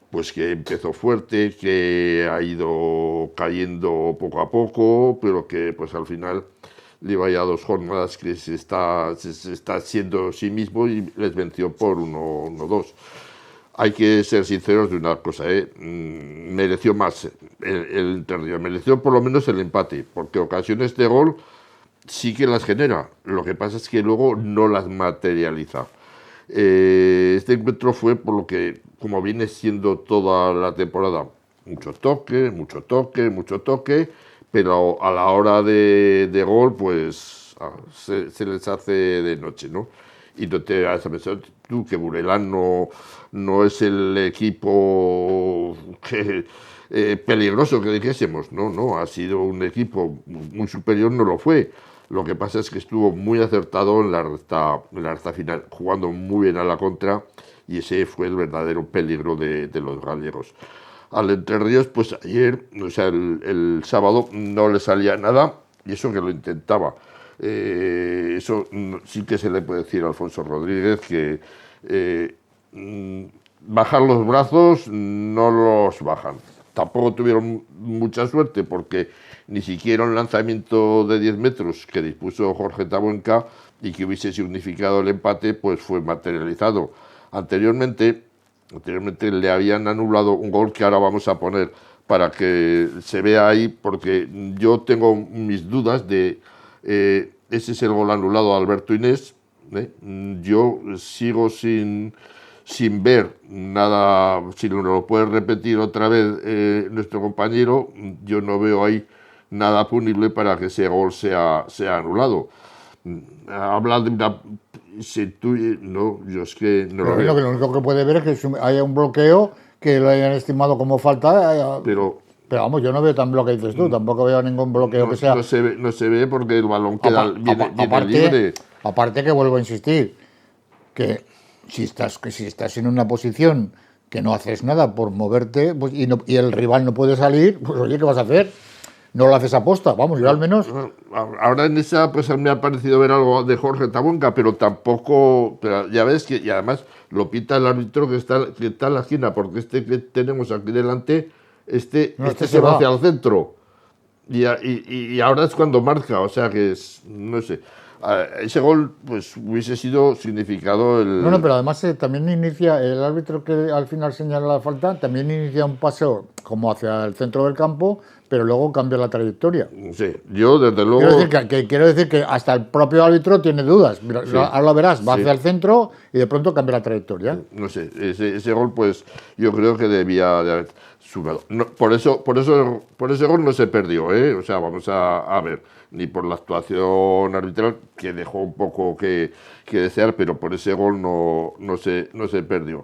pues que empezó fuerte, que ha ido cayendo poco a poco, pero que pues al final lleva ya 2 jornadas que se está siendo sí mismo y les venció por 1-2. Hay que ser sinceros de una cosa, mereció más el Entre Ríos, mereció por lo menos el empate, porque ocasiones de gol sí que las genera, lo que pasa es que luego no las materializa. Este encuentro fue por lo que, como viene siendo toda la temporada, mucho toque, pero a la hora de gol, pues se les hace de noche, ¿no? Y no te vas a pensar tú que Burelán no es el equipo peligroso que dijésemos, no, ha sido un equipo muy superior, no lo fue. Lo que pasa es que estuvo muy acertado en la recta final, jugando muy bien a la contra, y ese fue el verdadero peligro de los gallegos. Al Entre Ríos, pues ayer, o sea, el sábado no le salía nada, y eso que lo intentaba. Eso sí que se le puede decir a Alfonso Rodríguez, que bajar los brazos no los bajan. Tampoco tuvieron mucha suerte porque ni siquiera un lanzamiento de 10 metros que dispuso Jorge Tabuenca y que hubiese significado el empate, pues fue materializado. Anteriormente le habían anulado un gol que ahora vamos a poner para que se vea ahí, porque yo tengo mis dudas de ese es el gol anulado a Alberto Inés. Yo sigo sin ver nada. Si no lo puede repetir otra vez nuestro compañero, yo no veo ahí nada punible para que ese gol sea anulado. Habla de una... no, yo es que no lo veo. Lo único que puede ver es que haya un bloqueo que lo hayan estimado como falta. Pero vamos, yo no veo tan lo que dices tú, tampoco veo ningún bloqueo que sea. No se ve porque el balón queda viene libre. Aparte que vuelvo a insistir, que si estás en una posición que no haces nada por moverte pues, y el rival no puede salir, pues oye, ¿qué vas a hacer? No lo haces aposta, vamos, yo al menos... Ahora en esa pues me ha parecido ver algo de Jorge Tabuenca, pero tampoco, pero ya ves que, y además lo pita el árbitro que está en la esquina, porque este que tenemos aquí delante, No, este se va hacia el centro. Y ahora es cuando marca, o sea que es, no sé. Ese gol pues hubiese sido significado el... No, pero además también inicia, el árbitro que al final señala la falta, también inicia un paseo como hacia el centro del campo, pero luego cambia la trayectoria. Sí, yo desde luego... Quiero decir que hasta el propio árbitro tiene dudas. Mira, Sí. ahora lo verás, va Sí. hacia el centro y de pronto cambia la trayectoria. No sé, ese gol pues yo creo que debía de haber sumado. No, por ese gol no se perdió, ¿eh? O sea, vamos a ver, ni por la actuación arbitral, que dejó un poco que desear, pero por ese gol no se perdió.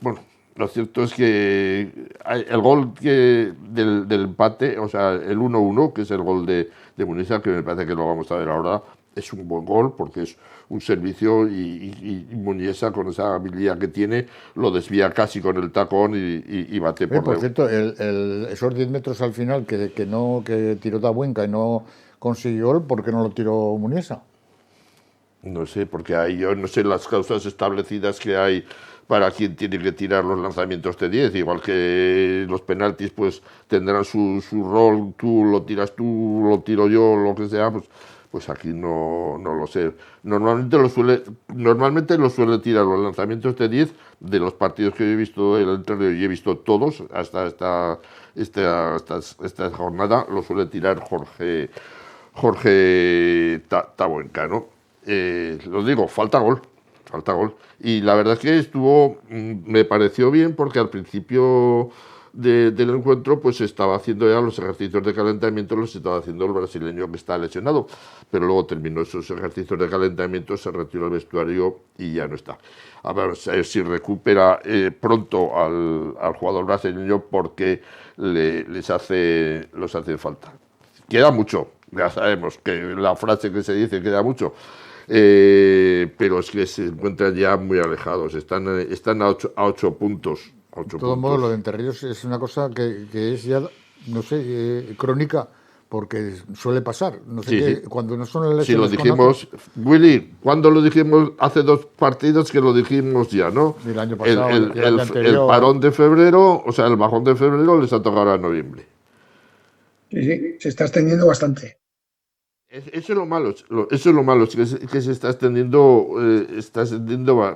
Bueno, lo cierto es que el gol del empate, o sea, el 1-1, que es el gol de Muniesa, que me parece que lo vamos a ver ahora, es un buen gol porque es un servicio y Muniesa, con esa habilidad que tiene, lo desvía casi con el tacón y bate Por cierto, esos 10 metros al final que tiró Tabuenca y no consiguió gol, ¿por qué no lo tiró Muniesa? No sé, porque hay, yo no sé las causas establecidas que hay para quien tiene que tirar los lanzamientos de 10, igual que los penaltis pues tendrán su rol, tú lo tiras tú, lo tiro yo, lo que sea, pues aquí no lo sé. Normalmente lo suele tirar los lanzamientos de 10 de los partidos que yo he visto el anterior, y he visto todos hasta esta jornada, lo suele tirar Jorge Tabuenca, ¿no? Lo digo, falta gol. Y la verdad es que me pareció bien porque al principio del encuentro pues estaba haciendo ya los ejercicios de calentamiento, los estaba haciendo el brasileño que está lesionado, pero luego terminó esos ejercicios de calentamiento, se retiró al vestuario y ya no está. A ver si recupera pronto al jugador brasileño porque los hace falta. Queda mucho, ya sabemos que la frase que se dice queda mucho. Pero es que se encuentran ya muy alejados, están a 8 puntos. De todos modos, lo de Entre Ríos es una cosa que es ya, no sé, crónica, porque suele pasar. No sé Sí. cuando no son elecciones. Sí, lo dijimos, Willy, ¿cuándo lo dijimos? Hace 2 partidos que lo dijimos ya, ¿no? El año pasado, el el parón de febrero, o sea, el bajón de febrero les ha tocado a noviembre. Sí, se está extendiendo bastante. Eso es lo malo, que se está extendiendo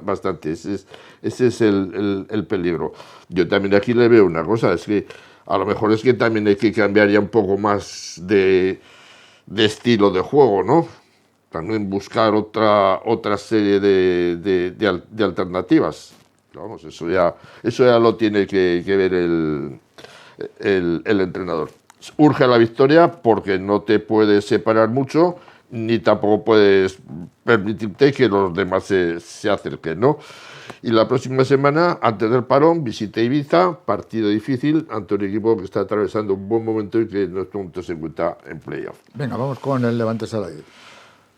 bastante. Ese es el peligro. Yo también aquí le veo una cosa, es que a lo mejor es que también hay que cambiar ya un poco más de estilo de juego, ¿no? También buscar otra serie de alternativas. Vamos, eso ya lo tiene que ver el entrenador. Urge la victoria porque no te puedes separar mucho ni tampoco puedes permitirte que los demás se acerquen, ¿no? Y la próxima semana, antes del parón, visita Ibiza, partido difícil ante un equipo que está atravesando un buen momento y que en este momento se encuentra en playoff. Venga, vamos con el Levante Saladí.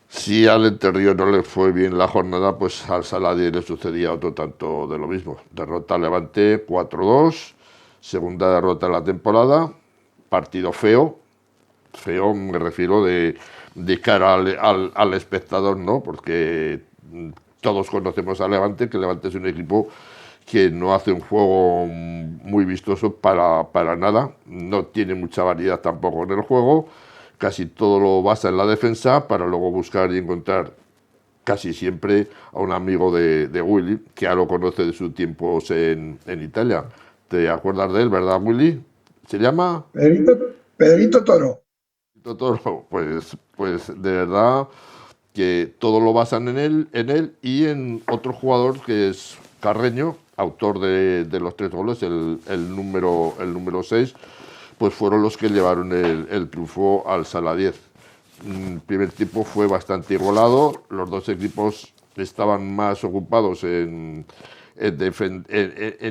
Si al Entre Ríos no le fue bien la jornada, pues al Saladí le sucedía otro tanto de lo mismo. Derrota al Levante 4-2, segunda derrota de la temporada. Partido feo me refiero de cara al espectador, ¿no? Porque todos conocemos a Levante, que Levante es un equipo que no hace un juego muy vistoso para nada, no tiene mucha variedad tampoco en el juego, casi todo lo basa en la defensa para luego buscar y encontrar casi siempre a un amigo de Willy, que ya lo conoce de sus tiempos en Italia. ¿Te acuerdas de él, verdad, Willy? ¿Se llama? Pedrito Toro. Toro, pues de verdad que todo lo basan en él y en otro jugador que es Carreño, autor de los 3 goles, el número 6, pues fueron los que llevaron el triunfo al Saladí. El primer tiempo fue bastante igualado, los dos equipos estaban más ocupados en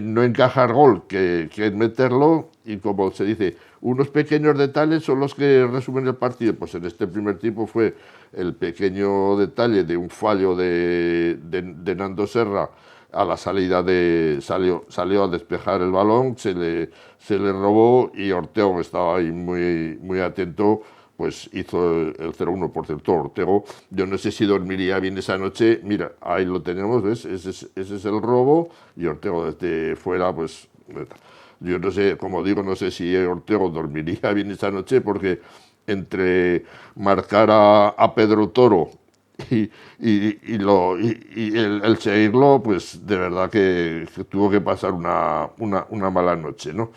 no encajar gol que en meterlo, y como se dice, unos pequeños detalles son los que resumen el partido. Pues en este primer tiempo fue el pequeño detalle de un fallo de Nando Serra a la salida salió a despejar el balón, se le robó y Ortego, que estaba ahí muy atento, pues hizo el 0-1. Por cierto, Ortego, yo no sé si dormiría bien esa noche. Mira, ahí lo tenemos, ¿ves? Ese es el robo y Ortego desde fuera, pues yo no sé, como digo, no sé si Ortego dormiría bien esa noche, porque entre marcar a Pedro Toro y el seguirlo, pues de verdad que tuvo que pasar una mala noche, ¿no?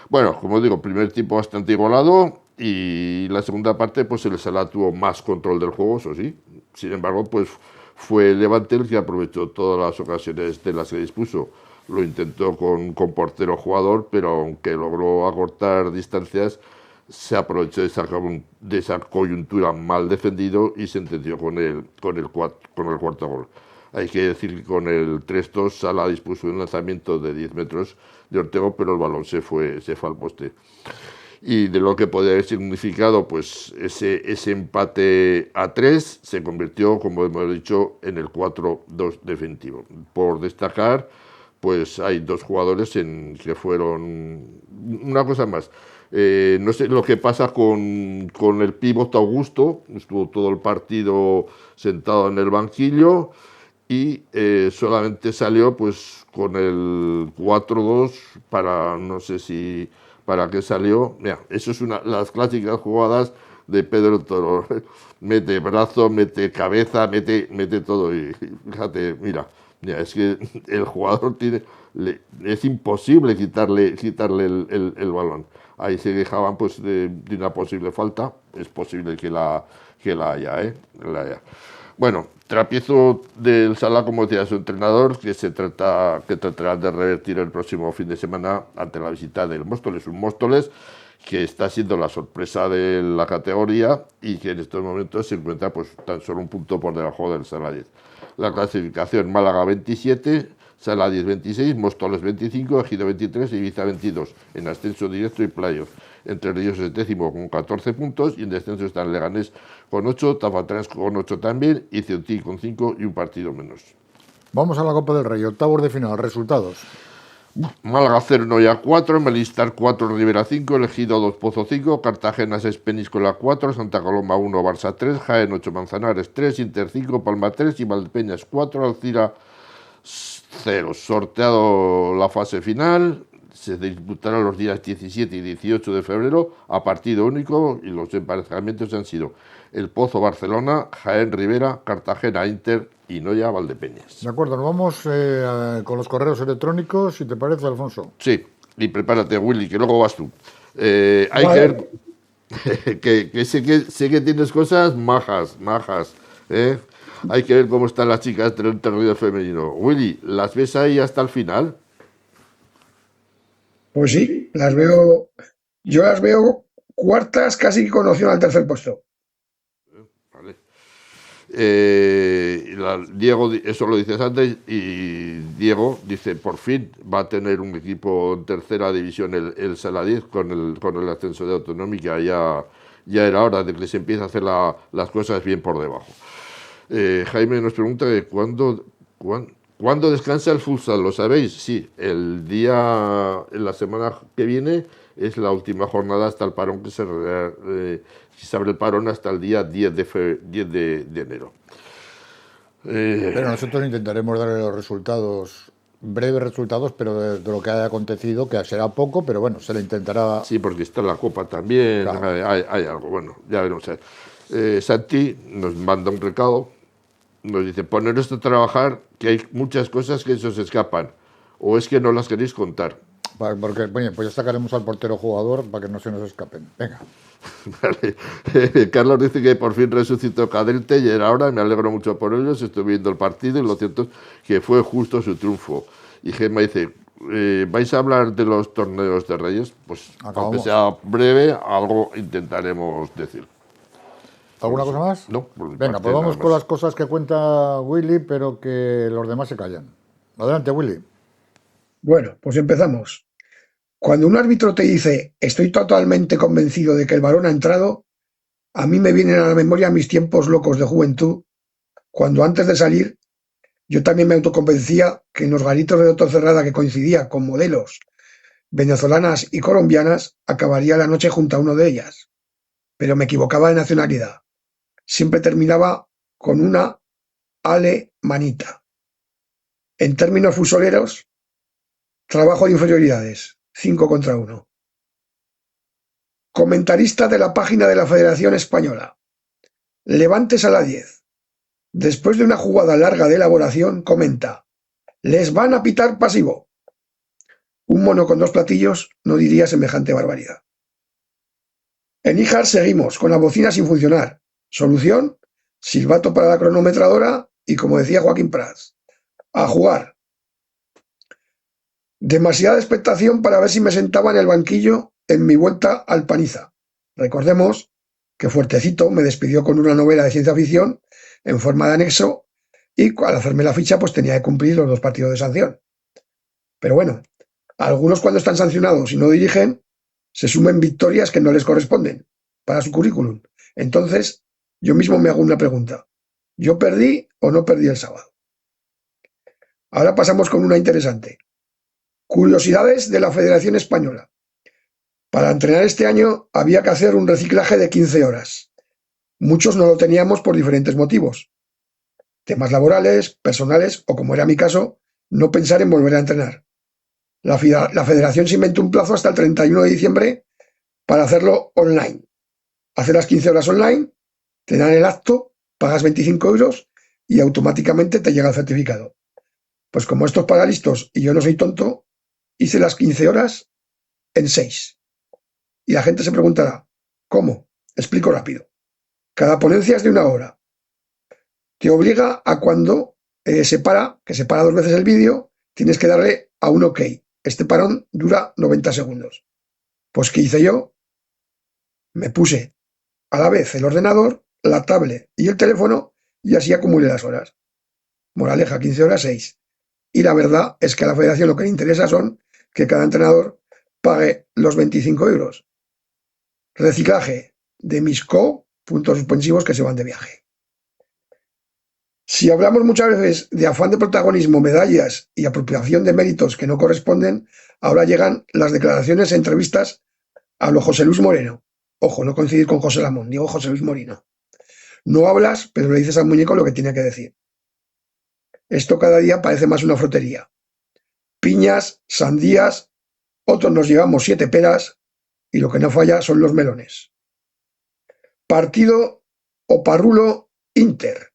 Bueno, como digo, primer tiempo bastante igualado y la segunda parte, pues el Sala tuvo más control del juego, eso sí. Sin embargo, pues fue el Levante el que aprovechó todas las ocasiones de las que dispuso. Lo intentó con portero jugador, pero aunque logró acortar distancias, se aprovechó de esa coyuntura mal defendido y sentenció con el cuarto gol. Hay que decir que con el 3-2 Sala dispuso un lanzamiento de 10 metros de Ortego, pero el balón se fue al poste. Y de lo que podía haber significado, pues ese empate a 3 se convirtió, como hemos dicho, en el 4-2 definitivo. Por destacar, pues hay dos jugadores que fueron... Una cosa más, no sé lo que pasa con el pívot Augusto, estuvo todo el partido sentado en el banquillo y solamente salió pues con el 4-2 para, no sé si, para qué salió. Mira, eso es las clásicas jugadas de Pedro Toro. Mete brazo, mete cabeza, mete todo y fíjate, mira, es que el jugador es imposible quitarle el balón. Ahí se quejaban pues de una posible falta, es posible que la haya, la haya. Bueno, tropiezo del Sala, como decía su entrenador, que tratará de revertir el próximo fin de semana ante la visita del Móstoles, un Móstoles que está siendo la sorpresa de la categoría y que en estos momentos se encuentra pues tan solo un punto por debajo del Sala 10. La clasificación: Málaga 27, Sala 10 26, Móstoles 25, Ejido 23 y Ibiza 22, en ascenso directo y playoff. Entre ellos es décimo con 14 puntos y en descenso están Leganés con 8, Tafatrans con 8 también y Ceutí con 5 y un partido menos. Vamos a la Copa del Rey, octavos de final, resultados. Málaga 0, Noya 4, Melistar 4, Rivera 5, Ejido 2, Pozo 5, Cartagena 6, Peníscola 4, Santa Coloma 1, Barça 3, Jaén 8, Manzanares 3, Inter 5, Palma 3 y Valdepeñas 4, Alcira 0. Sorteado la fase final, se disputará los días 17 y 18 de febrero a partido único y los emparejamientos han sido el Pozo Barcelona, Jaén Rivera, Cartagena Inter y Noya Valdepeñas. De acuerdo, nos vamos con los correos electrónicos, si te parece, Alfonso. Sí, y prepárate, Willy, que luego vas tú. Hay que ver que sé que tienes cosas majas, ¿eh? Hay que ver cómo están las chicas del territorio femenino. Willy, ¿las ves ahí hasta el final? Pues sí, yo las veo cuartas, casi con opción al tercer puesto. Vale. Diego, eso lo dices antes, y Diego dice, por fin va a tener un equipo en tercera división el Sala 10 con el ascenso de Autonómica. Ya era hora de que se empiece a hacer las cosas bien por debajo. Jaime nos pregunta que ¿cuándo descansa el futsal? ¿Lo sabéis? Sí, en la semana que viene es la última jornada hasta el parón que se abre el parón hasta el día 10 de enero. Pero nosotros intentaremos darle los resultados, breves resultados, pero de lo que haya acontecido, que será poco, pero bueno, se le intentará. Sí, porque está la Copa también, claro. Hay algo, bueno, ya veremos. Santi nos manda un recado, nos dice, poneros a trabajar, que hay muchas cosas que se os escapan, o es que no las queréis contar. Porque, bueno, pues ya sacaremos al portero jugador para que no se nos escapen. Venga. Vale. Carlos dice que por fin resucitó Cadete y era hora, me alegro mucho por ellos, estoy viendo el partido y lo cierto es que fue justo su triunfo. Y Gemma dice, ¿vais a hablar de los torneos de Reyes? Pues aunque sea breve, algo intentaremos decir. ¿Alguna cosa más? No. Venga, pues vamos con las cosas que cuenta Willy, pero que los demás se callan. Adelante, Willy. Bueno, pues empezamos. Cuando un árbitro te dice, estoy totalmente convencido de que el balón ha entrado, a mí me vienen a la memoria mis tiempos locos de juventud, cuando antes de salir Yo también me autoconvencía que en los garitos de Doctor Cerrada, que coincidía con modelos venezolanas y colombianas, acabaría la noche junto a uno de ellas. Pero me equivocaba de nacionalidad. Siempre terminaba con una alemanita. En términos fusoleros, trabajo de inferioridades, 5 contra 1. Comentarista de la página de la Federación Española. Levantes a la 10. Después de una jugada larga de elaboración, comenta: les van a pitar pasivo. Un mono con 2 platillos no diría semejante barbaridad. En Níjar seguimos con la bocina sin funcionar. Solución: silbato para la cronometradora y, como decía Joaquín Prats, a jugar. Demasiada expectación para ver si me sentaba en el banquillo en mi vuelta al Paniza. Recordemos que Fuertecito me despidió con una novela de ciencia ficción en forma de anexo y al hacerme la ficha pues tenía que cumplir los 2 partidos de sanción. Pero bueno, algunos cuando están sancionados y no dirigen se sumen victorias que no les corresponden para su currículum. Entonces yo mismo me hago una pregunta: ¿yo perdí o no perdí el sábado? Ahora pasamos con una interesante. Curiosidades de la Federación Española. Para entrenar este año había que hacer un reciclaje de 15 horas. Muchos no lo teníamos por diferentes motivos. Temas laborales, personales o, como era mi caso, no pensar en volver a entrenar. La Federación se inventó un plazo hasta el 31 de diciembre para hacerlo online. Hacer las 15 horas online, te dan el acto, pagas 25 euros y automáticamente te llega el certificado. Pues como esto es para listos y yo no soy tonto, hice las 15 horas en 6. Y la gente se preguntará: ¿cómo? Explico rápido. Cada ponencia es de 1 hora. Te obliga a cuando que se para 2 veces el vídeo, tienes que darle a un OK. Este parón dura 90 segundos. Pues ¿qué hice yo? Me puse a la vez el ordenador, la tablet y el teléfono y así acumulé las horas. Moraleja: 15 horas 6. Y la verdad es que a la federación lo que le interesa son que cada entrenador pague los 25 euros. Reciclaje de mis puntos suspensivos que se van de viaje. Si hablamos muchas veces de afán de protagonismo, medallas y apropiación de méritos que no corresponden, ahora llegan las declaraciones e entrevistas a lo José Luis Moreno. Ojo, no coincidir con José Lamón, digo José Luis Moreno. No hablas, pero le dices al muñeco lo que tiene que decir. Esto cada día parece más una frutería. Piñas, sandías, otros nos llevamos 7 peras y lo que no falla son los melones. Partido Oparrulo Inter.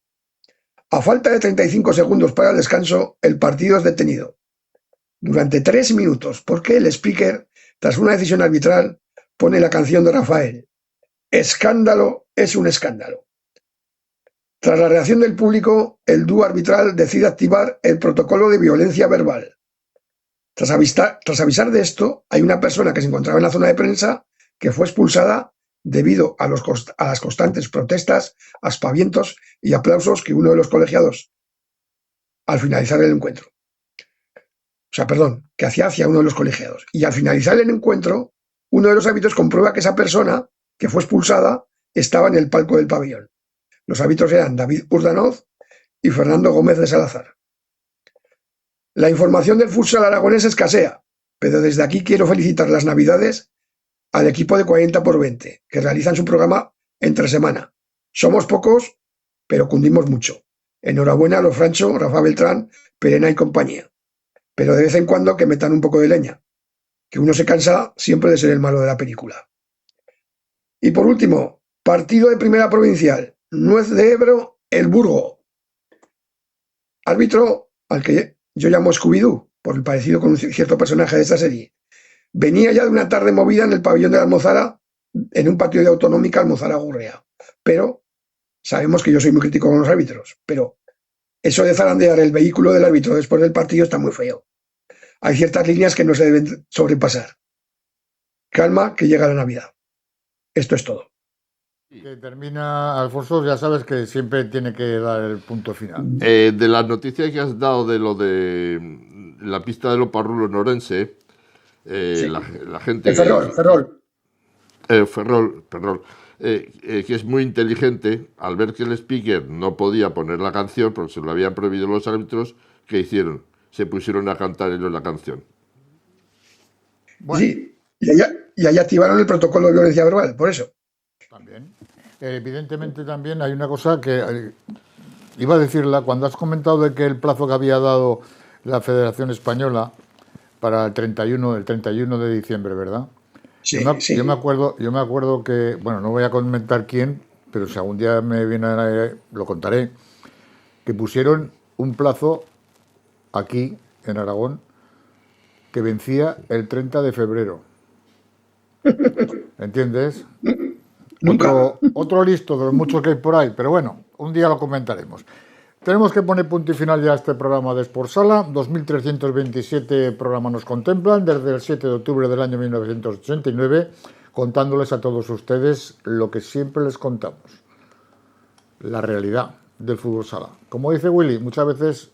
A falta de 35 segundos para el descanso, el partido es detenido durante 3 minutos porque el speaker, tras una decisión arbitral, pone la canción de Rafael: escándalo es un escándalo. Tras la reacción del público, el dúo arbitral decide activar el protocolo de violencia verbal. Tras avisar de esto, hay una persona que se encontraba en la zona de prensa que fue expulsada debido a las constantes protestas, aspavientos y aplausos que uno de los colegiados al finalizar el encuentro. Que hacía hacia uno de los colegiados. Y al finalizar el encuentro, uno de los árbitros comprueba que esa persona que fue expulsada estaba en el palco del pabellón. Los árbitros eran David Urdanoz y Fernando Gómez de Salazar. La información del futsal aragonés escasea, pero desde aquí quiero felicitar las Navidades al equipo de 40x20, que realizan su programa entre semana. Somos pocos, pero cundimos mucho. Enhorabuena a los Francho, Rafa Beltrán, Perena y compañía. Pero de vez en cuando que metan un poco de leña, que uno se cansa siempre de ser el malo de la película. Y por último, partido de primera provincial, Nuez de Ebro, El Burgo. Árbitro al que yo llamo Scooby-Doo, por el parecido con un cierto personaje de esta serie. Venía ya de una tarde movida en el pabellón de la Almozara, en un partido de Autonómica Almozara-Gurrea. Pero sabemos que yo soy muy crítico con los árbitros, pero eso de zarandear el vehículo del árbitro después del partido está muy feo. Hay ciertas líneas que no se deben sobrepasar. Calma, que llega la Navidad. Esto es todo. Que termina, Alfonso, ya sabes que siempre tiene que dar el punto final. De las noticias que has dado de lo de la pista del Oparrulo en Orense, Sí. la gente... Ferrol. Ferrol, perdón, que es muy inteligente, al ver que el speaker no podía poner la canción, porque se lo habían prohibido los árbitros, ¿qué hicieron? Se pusieron a cantar ellos la canción. Bueno, Sí, y ahí activaron el protocolo de violencia verbal, por eso. también. Evidentemente también hay una cosa que iba a decirla, cuando has comentado de que el plazo que había dado la Federación Española para el 31 de diciembre, ¿verdad? Sí, Yo me sí. acuerdo que, bueno, no voy a comentar quién, pero si algún día me viene lo contaré, que pusieron un plazo aquí, en Aragón, que vencía el 30 de febrero. ¿Entiendes? Nunca. Otro listo de los muchos que hay por ahí, pero bueno, un día lo comentaremos. Tenemos que poner punto y final ya a este programa de Sportsala. 2.327 programas nos contemplan desde el 7 de octubre del año 1989, contándoles a todos ustedes lo que siempre les contamos, la realidad del fútbol sala. Como dice Willy, muchas veces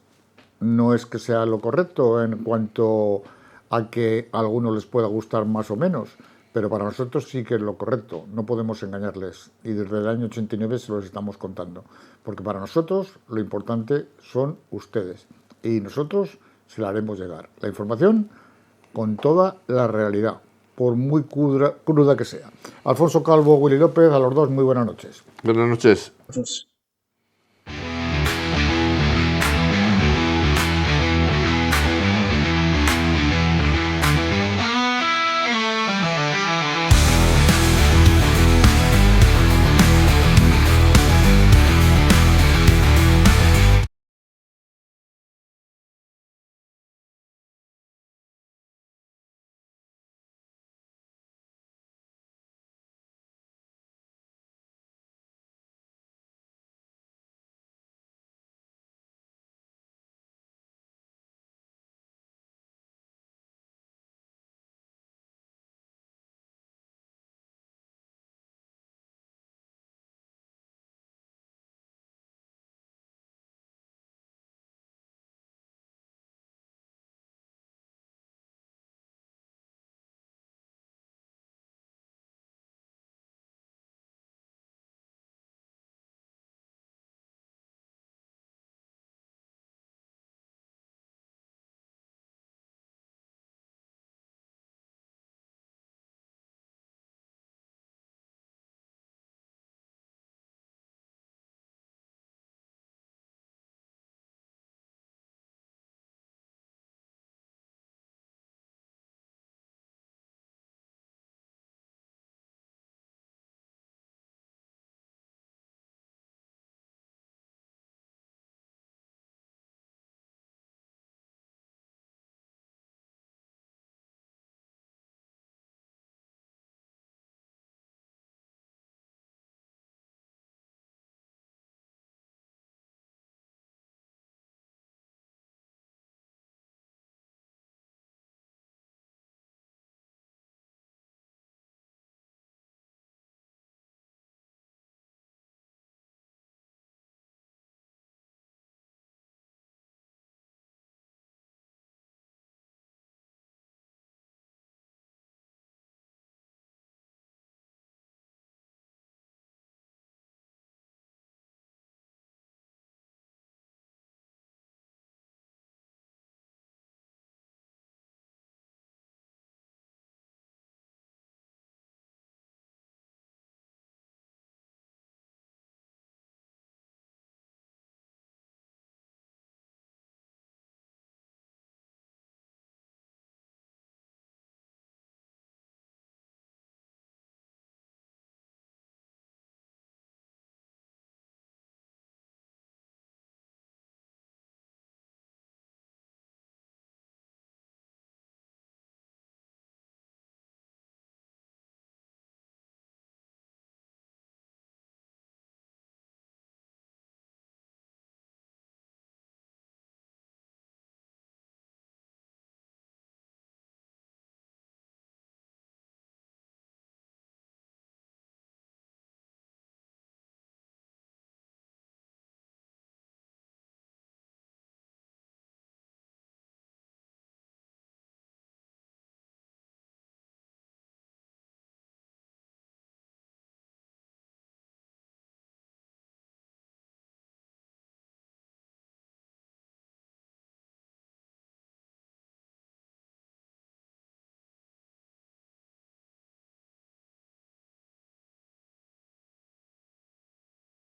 no es que sea lo correcto en cuanto a que a algunos les pueda gustar más o menos, pero para nosotros sí que es lo correcto, no podemos engañarles y desde el año 89 se los estamos contando, porque para nosotros lo importante son ustedes y nosotros se la haremos llegar. La información con toda la realidad, por muy cruda que sea. Alfonso Calvo, Willy López, a los dos muy buenas noches. Buenas noches. Pues,